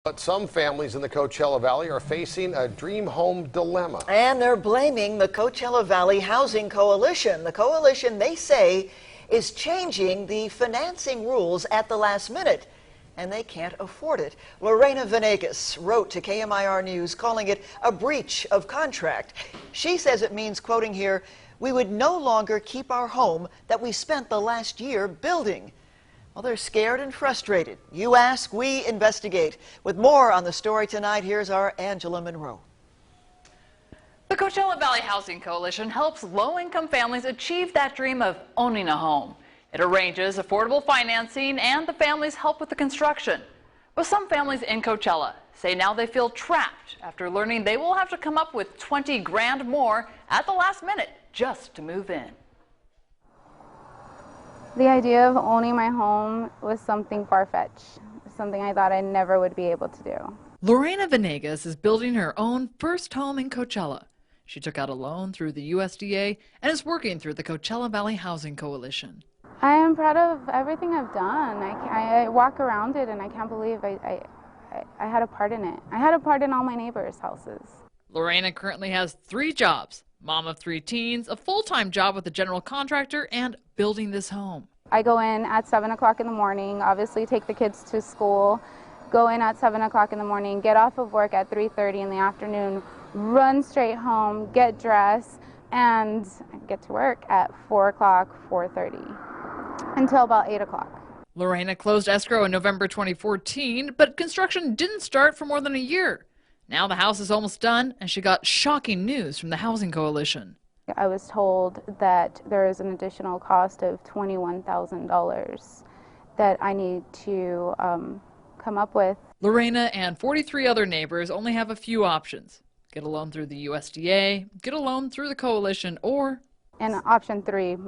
But some families in the Coachella Valley are facing a dream home dilemma. And they're blaming the Coachella Valley Housing Coalition. The coalition, they say, is changing the financing rules at the last minute, and they can't afford it. Lorena Venegas wrote to KMIR News calling it a breach of contract. She says it means, quoting here, "We would no longer keep our home that we spent the last year building." Well, they're scared and frustrated. You ask, we investigate. With more on the story tonight, here's our Angela Monroe. The Coachella Valley Housing Coalition helps low-income families achieve that dream of owning a home. It arranges affordable financing and the families help with the construction. But some families in Coachella say now they feel trapped after learning they will have to come up with 20 grand more at the last minute just to move in. The idea of owning my home was something far-fetched, something I thought I never would be able to do. Lorena Venegas is building her own first home in Coachella. She took out a loan through the USDA and is working through the Coachella Valley Housing Coalition. I am proud of everything I've done. I walk around it and I can't believe I had a part in it. I had a part in all my neighbors' houses. Lorena currently has 3 jobs. Mom of 3 teens, a full-time job with a general contractor, and building this home. I go in at 7 o'clock in the morning, obviously take the kids to school, go in at 7 o'clock in the morning, get off of work at 3:30 in the afternoon, run straight home, get dressed, and get to work at 4 o'clock, 4:30, until about 8 o'clock. Lorena closed escrow in November 2014, but construction didn't start for more than a year. Now the house is almost done, and she got shocking news from the Housing Coalition. I was told that there is an additional cost of $21,000 that I need to come up with. Lorena and 43 other neighbors only have a few options. Get a loan through the USDA, get a loan through the coalition, or... And option 3,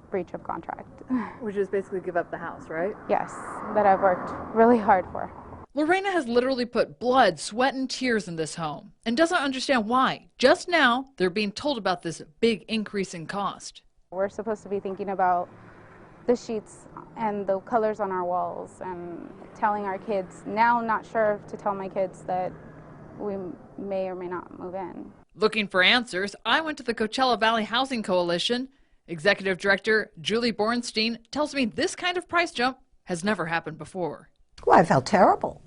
breach of contract. Which is basically give up the house, right? Yes, that I've worked really hard for. Lorena has literally put blood, sweat, and tears in this home and doesn't understand why. Just now, they're being told about this big increase in cost. We're supposed to be thinking about the sheets and the colors on our walls and telling our kids. Now, not sure to tell my kids that we may or may not move in. Looking for answers, I went to the Coachella Valley Housing Coalition. Executive Director Julie Bornstein tells me this kind of price jump has never happened before. Well, I felt terrible.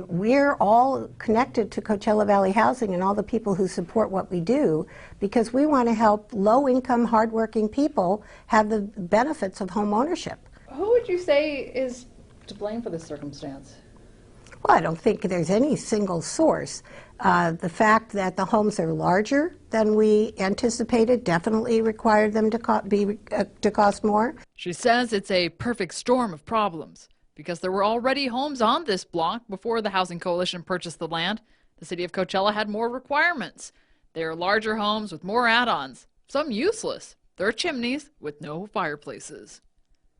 We're all connected to Coachella Valley Housing and all the people who support what we do because we want to help low-income, hardworking people have the benefits of home ownership. Who would you say is to blame for this circumstance? Well, I don't think there's any single source. The fact that the homes are larger than we anticipated definitely required them to cost more. She says it's a perfect storm of problems. Because there were already homes on this block before the Housing Coalition purchased the land, the city of Coachella had more requirements. There are larger homes with more add-ons, some useless. There are chimneys with no fireplaces.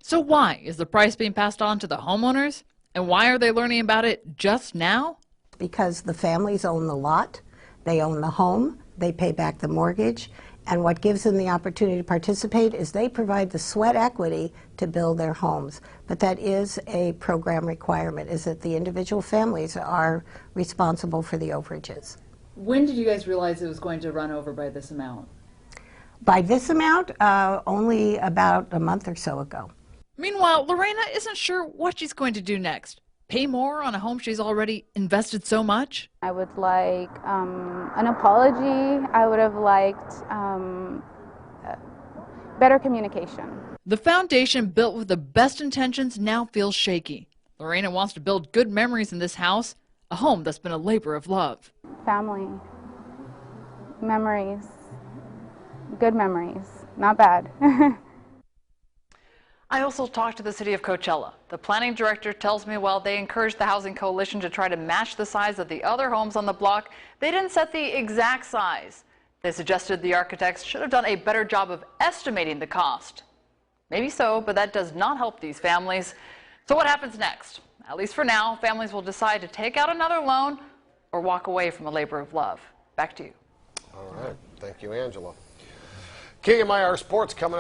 So why is the price being passed on to the homeowners? And why are they learning about it just now? Because the families own the lot, they own the home, they pay back the mortgage, and what gives them the opportunity to participate is they provide the sweat equity to build their homes. But that is a program requirement, is that the individual families are responsible for the overages. When did you guys realize it was going to run over by this amount? By this amount, only about a month or so ago. Meanwhile, Lorena isn't sure what she's going to do next. Pay more on a home she's already invested so much? I would like an apology. I would have liked better communication. The foundation built with the best intentions now feels shaky. Lorena wants to build good memories in this house, a home that's been a labor of love. Family, memories, good memories, not bad. I also talked to the city of Coachella. The planning director tells me while they encouraged the Housing Coalition to try to match the size of the other homes on the block, they didn't set the exact size. They suggested the architects should have done a better job of estimating the cost. Maybe so, but that does not help these families. So what happens next? At least for now, families will decide to take out another loan or walk away from a labor of love. Back to you. All right. Thank you, Angela. KMIR Sports coming up.